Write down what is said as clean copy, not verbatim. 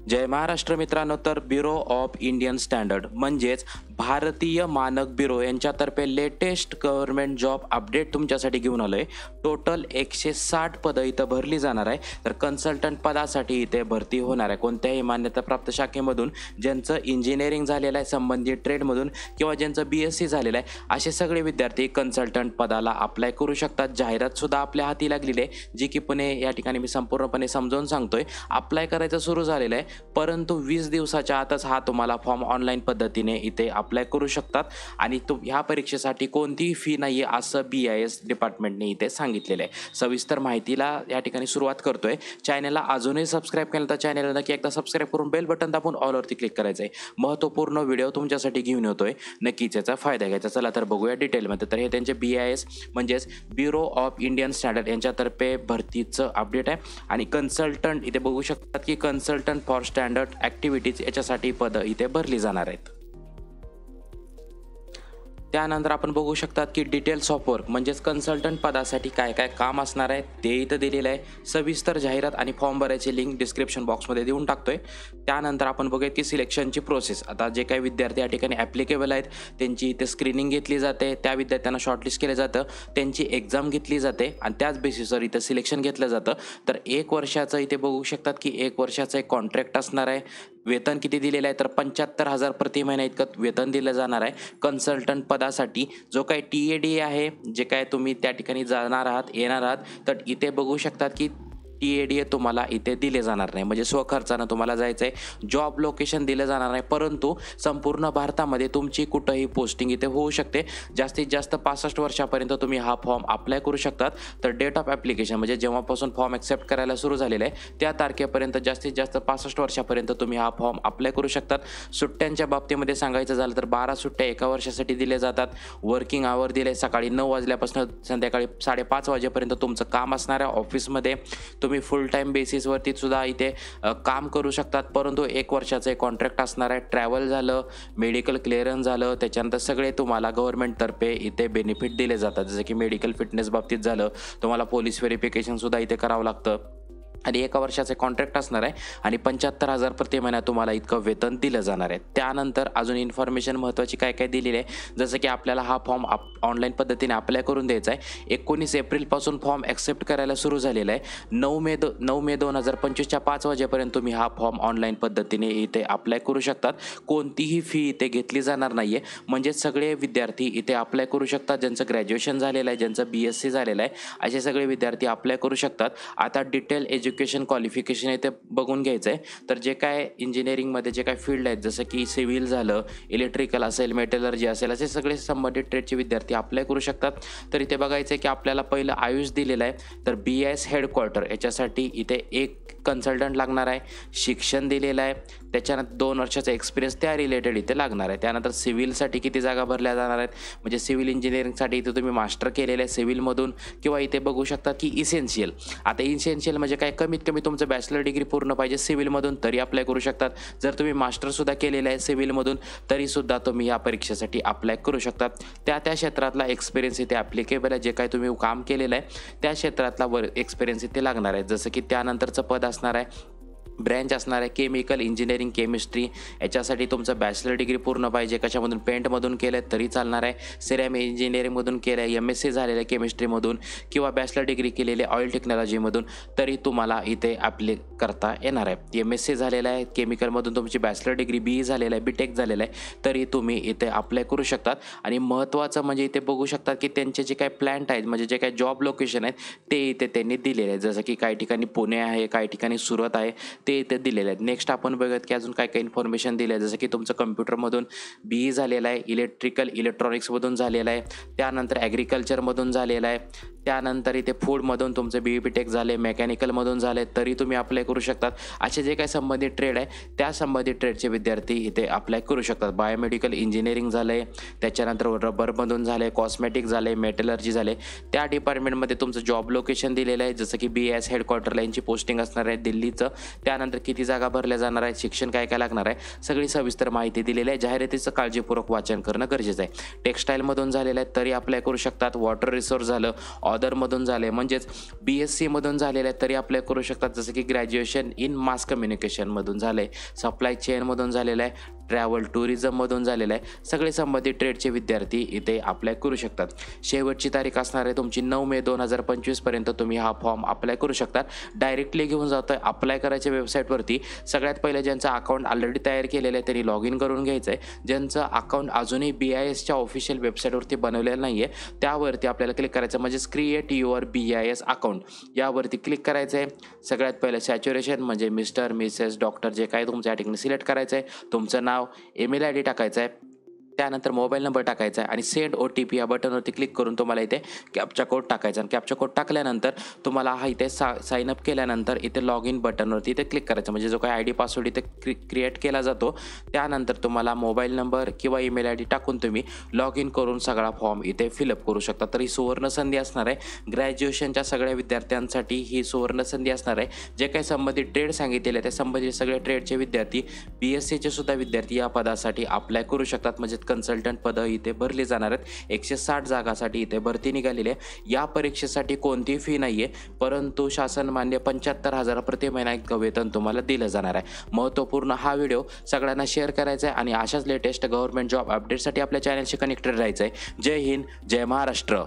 जय महाराष्ट्र मित्रांनो. तर bureau of Indian standard म्हणजेच भारतीय मानक ब्युरो यांच्यातर्फे लेटेस्ट गव्हर्नमेंट जॉब अपडेट तुमच्यासाठी घेऊन आलो आहे. टोटल 160 पदं इथं भरली जाणार आहे. तर कन्सल्टंट पदासाठी इथे भरती होणार आहे. कोणत्याही मान्यताप्राप्त शाखेमधून, ज्यांचं इंजिनिअरिंग झालेलं आहे संबंधित ट्रेडमधून किंवा ज्यांचं BSc झालेलं आहे, असे सगळे विद्यार्थी कन्सल्टंट पदाला अप्लाय करू शकतात. जाहिरातसुद्धा आपल्या हाती लागलेली आहे, जी की पुणे या ठिकाणी मी संपूर्णपणे समजावून सांगतोय. अप्लाय करायचं सुरू झालेलं आहे, परंतु 20 दिवसाच्या आतच हा तुम्हाला फॉर्म ऑनलाईन पद्धतीने इथे अप्लाय करू शकतात आणि ह्या परीक्षेसाठी कोणतीही फी नाही आहे असं BIS डिपार्टमेंटने इथे सांगितलेलं आहे. सविस्तर माहितीला या ठिकाणी सुरुवात करतोय. चॅनलला अजूनही सबस्क्राईब केलं तर चॅनलला नक्की एकदा सबस्क्राईब करून बेल बटन दाबून ऑलवरती क्लिक करायचं आहे. महत्त्वपूर्ण व्हिडिओ तुमच्यासाठी घेऊन येतोय, नक्कीच याचा फायदा घ्यायचा. चला तर बघूया डिटेलमध्ये. तर हे त्यांचे BIS म्हणजेच ब्युरो ऑफ इंडियन स्टँडर्ड यांच्यातर्फे भरतीचं अपडेट आहे. आणि कन्सल्टंट इथे बघू शकतात की कन्सल्टंट फॉर स्टँडर्ड ॲक्टिव्हिटीज याच्यासाठी पदं इथे भरली जाणार आहेत. त्यानंतर आपण बघू शकतात की डिटेल्स ऑफ वर्क म्हणजेच कन्सल्टंट पदासाठी काय काय काम असणार आहे ते इथं दिलेलं आहे. सविस्तर जाहिरात आणि फॉर्म भरायची लिंक डिस्क्रिप्शन बॉक्समध्ये देऊन टाकतोय. त्यानंतर आपण बघूयात की सिलेक्शनची प्रोसेस. आता जे काही विद्यार्थी या ठिकाणी ॲप्लिकेबल आहेत त्यांची इथे स्क्रीनिंग घेतली जाते, त्या विद्यार्थ्यांना शॉर्टलिस्ट केलं जातं, त्यांची एक्झाम घेतली जाते आणि त्याच बेसिसवर इथं सिलेक्शन घेतलं जातं. तर 1 वर्षाचं इथे बघू शकतात की 1 वर्षाचं एक कॉन्ट्रॅक्ट असणार आहे. वेतन किती दिलेलं आहे तर 75,000 प्रति महिना इतकं वेतन दिलं जाणार आहे. कन्सल्टंट पदासाठी जो काही TAD आहे, जे काय तुम्ही त्या ठिकाणी जाणार आहात येणार आहात, तर इथे बघू शकतात की TAD तुम्हाला इथे दिले जाणार नाही, म्हणजे स्वखर्चानं तुम्हाला जायचं आहे. जॉब लोकेशन दिलं जाणार नाही, परंतु संपूर्ण भारतामध्ये तुमची कुठंही पोस्टिंग इथे होऊ शकते. जास्तीत जास्त 65 वर्षापर्यंत तुम्ही हा फॉर्म अप्लाय करू शकतात. तर डेट ऑफ ॲप्लिकेशन म्हणजे जेव्हापासून फॉर्म ॲक्सेप्ट करायला सुरू झालेलं आहे त्या तारखेपर्यंत जास्तीत जास्त 65 वर्षापर्यंत तुम्ही हा फॉर्म अप्लाय करू शकतात. सुट्ट्यांच्या बाबतीमध्ये सांगायचं झालं तर 12 सुट्ट्या एका वर्षासाठी दिल्या जातात. वर्किंग आवर दिले, सकाळी 9 वाजल्यापासून संध्याकाळी 5:30 वाजेपर्यंत तुमचं काम असणार आहे ऑफिसमध्ये. तुम्ही फुल टाईम बेसिसवरती सुद्धा इथे काम करू शकतात. परंतु 1 वर्षाचं एक कॉन्ट्रॅक्ट असणार आहे. ट्रॅव्हल झालं, मेडिकल क्लिअरन्स झालं, त्याच्यानंतर सगळे तुम्हाला गव्हर्नमेंटतर्फे इथे बेनिफिट दिले जातात. जसं की मेडिकल फिटनेस बाबतीत झालं, तुम्हाला पोलीस व्हेरिफिकेशनसुद्धा इथे करावं लागतं आणि 1 वर्षाचे कॉन्ट्रॅक्ट असणार आहे आणि 75,000 प्रति महिना तुम्हाला इतकं वेतन दिलं जाणार आहे. त्यानंतर अजून इन्फॉर्मेशन महत्त्वाची काय काय दिलेली आहे, जसं की आपल्याला हा फॉर्म ऑनलाईन पद्धतीने अप्लाय करून द्यायचा आहे. 19 एप्रिलपासून फॉर्म ॲक्सेप्ट करायला सुरू झालेला आहे. 9 मे 2025च्या 5 वाजेपर्यंत तुम्ही हा फॉर्म ऑनलाईन पद्धतीने इथे अप्लाय करू शकतात. कोणतीही फी इथे घेतली जाणार नाही आहे, म्हणजे सगळे विद्यार्थी इथे अप्लाय करू शकतात. ज्यांचं ग्रॅज्युएशन झालेलं आहे, ज्यांचं BSc झालेलं आहे, असे सगळे विद्यार्थी अप्लाय करू शकतात. आता डिटेल एज्युकेशन क्वालिफिकेशन इथे बघून घ्यायचं आहे. तर जे काय इंजिनिअरिंगमध्ये जे काय फील्ड आहेत, जसं की सिव्हिल झालं, इलेक्ट्रिकल असेल, मेटलर्जी असेल, असे सगळे संबंधित ट्रेडचे विद्यार्थी अप्लाय करू शकतात. तर इथे बघायचं आहे की आपल्याला पहिलं आयुष दिलेलं आहे. तर BIS हेडक्वार्टर याच्यासाठी इथे 1 कन्सल्टंट लागणार आहे. शिक्षण दिलेलं आहे, त्याच्यानंतर 2 वर्षाचा एक्सपिरियन्स त्या रिलेटेड इथे लागणार आहे. त्यानंतर सिव्हिलसाठी किती जागा भरल्या जाणार आहेत, म्हणजे सिव्हिल इंजिनिअरिंगसाठी इथे तुम्ही मास्टर केलेलं आहे सिव्हिलमधून, किंवा इथे बघू शकता की इसेन्शियल. आता इसेन्शियल म्हणजे काय, कमीत कमी तुमचं बॅचलर डिग्री पूर्ण पाहिजे सिव्हिलमधून, तरी अप्लाय करू शकतात. जर तुम्ही मास्टरसुद्धा केलेलं आहे सिव्हिलमधून तरीसुद्धा तुम्ही या परीक्षेसाठी अप्लाय करू शकतात. त्या क्षेत्रातला एक्सपिरियन्स इथे ॲप्लिकेबल आहे. जे काही तुम्ही काम केलेलं आहे त्या क्षेत्रातला एक्सपिरियन्स इथे लागणार आहे. जसं की त्यानंतरचं पद असणार आहे, ब्रँच असणार आहे केमिकल इंजिनिअरिंग केमिस्ट्री. याच्यासाठी तुमचं बॅचलर डिग्री पूर्ण पाहिजे. कशामधून, पेंटमधून केलं आहे तरी चालणार आहे. सिरॅमिक इंजिनिअरिंगमधून केलं आहे, MSc झालेलं आहे केमिस्ट्रीमधून, किंवा बॅचलर डिग्री केलेली आहे ऑइल टेक्नॉलॉजीमधून, तरी तुम्हाला इथे अप्लाय करता येणार आहे. MSc झालेलं आहे केमिकलमधून, तुमची बॅचलर डिग्री BE झालेलं आहे, BTech झालेलं आहे, तरी तुम्ही इथे अप्लाय करू शकतात. आणि महत्त्वाचं म्हणजे इथे बघू शकतात की त्यांचे जे काही प्लॅन्ट आहेत, म्हणजे जे काही जॉब लोकेशन आहेत ते इथे त्यांनी दिलेले आहेत. जसं की काही ठिकाणी पुणे आहे, काही ठिकाणी सुरत आहे, ते इथे दिलेले आहेत. नेक्स्ट आपण बघूयात की अजून काय काय इन्फॉर्मेशन दिलं आहे. जसं की तुमचं कम्प्युटरमधून BE झालेलं आहे, इलेक्ट्रिकल इलेक्ट्रॉनिक्समधून झालेलं आहे, त्यानंतर ॲग्रिकल्चरमधून झालेलं आहे, त्यानंतर इथे फूडमधून तुमचं BE BTech झाले, मेकॅनिकलमधून झाले, तरी तुम्ही अप्लाय करू शकतात. असे जे काही संबंधित ट्रेड आहे त्या संबंधित ट्रेडचे विद्यार्थी इथे अप्लाय करू शकतात. बायोमेडिकल इंजिनिअरिंग झाले, त्याच्यानंतर रबरमधून झाले, कॉस्मेटिक झाले, मेटलर्जी झाले, त्या डिपार्टमेंटमध्ये तुमचं जॉब लोकेशन दिलेलं आहे. जसं की BIS हेडक्वार्टरला यांची पोस्टिंग असणार आहे दिल्लीचं. त्यानंतर किती जागा भरल्या जाणार आहेत, शिक्षण काय काय लागणार आहे, सगळी सविस्तर माहिती दिलेली आहे. जाहिरातीचं काळजीपूर्वक वाचन करणं गरजेचं आहे. टेक्स्टाईलमधून झालेलं आहे तरी अप्लाय करू शकतात. वॉटर रिसोर्स झालं, अदरमधून झाले म्हणजेच BSc मधून झालेलं आहे तरी अप्लाय करू शकतात. जसं की ग्रॅज्युएशन इन मास कम्युनिकेशनमधून झालं आहे, सप्लाय चेनमधून झालेलं आहे, ट्रॅव्हल टुरिझममधून झालेलं आहे. सगळे संबंधित ट्रेडचे विद्यार्थी इथे अप्लाय करू शकतात. शेवटची तारीख असणार आहे तुमची 9 मे 2025 पर्यंत तुम्ही हा फॉर्म अप्लाय करू शकतात. डायरेक्टली घेऊन जातोय अप्लाय करायच्या वेबसाईटवरती. सगळ्यात पहिले ज्यांचं अकाउंट ऑलरेडी तयार केलेलं आहे त्यांनी लॉग इन करून घ्यायचं आहे. ज्यांचं अकाउंट अजूनही BISच्या ऑफिशियल वेबसाईटवरती बनवलेलं नाही आहे त्यावरती आपल्याला क्लिक करायचं म्हणजेच क्रिएट युअर BIS अकाउंट यावरती क्लिक करायचं आहे. सगळ्यात पहिलं सॅच्युरेशन म्हणजे मिस्टर मिसेस डॉक्टर जे काही तुमच्या ठिकाणी सिलेक्ट करायचं आहे. तुमचं नाव, ईमेल ID टाकायचं आहे, त्यानंतर मोबाईल नंबर टाकायचा आहे आणि सेंड OTP या बटनवरती क्लिक करून तुम्हाला इथे कॅप्चा कोड टाकायचा आणि कॅप्चा कोड टाकल्यानंतर तुम्हाला हा इथे साइन अप केल्यानंतर इथे लॉग इन बटनवरती इथे क्लिक करायचं म्हणजे जो काही ID पासवर्ड इथे क्रिएट केला जातो त्यानंतर तुम्हाला मोबाईल नंबर किंवा ईमेल ID टाकून तुम्ही लॉग इन करून सगळा फॉर्म इथे फिलअप करू शकता. तर ही सुवर्ण संधी असणार आहे. ग्रॅज्युएशनच्या सगळ्या विद्यार्थ्यांसाठी ही सुवर्ण संधी असणार आहे. जे काही संबंधित ट्रेड सांगितलेले त्या संबंधित सगळे ट्रेडचे विद्यार्थी BScचे सुद्धा विद्यार्थी या पदासाठी अप्लाय करू शकतात. म्हणजे कन्सल्टंट पदं इथे भरली जाणार आहेत. 160 जागासाठी इथे भरती निघालेली आहे. या परीक्षेसाठी कोणतीही फी नाही आहे परंतु शासन मान्य 75,000 प्रति महिना इतकं वेतन तुम्हाला दिलं जाणार आहे. महत्त्वपूर्ण हा व्हिडिओ सगळ्यांना शेअर करायचा आहे आणि अशाच लेटेस्ट गव्हर्नमेंट जॉब अपडेटसाठी आपल्या चॅनलशी कनेक्टेड राहायचं आहे. जय हिंद, जय महाराष्ट्र.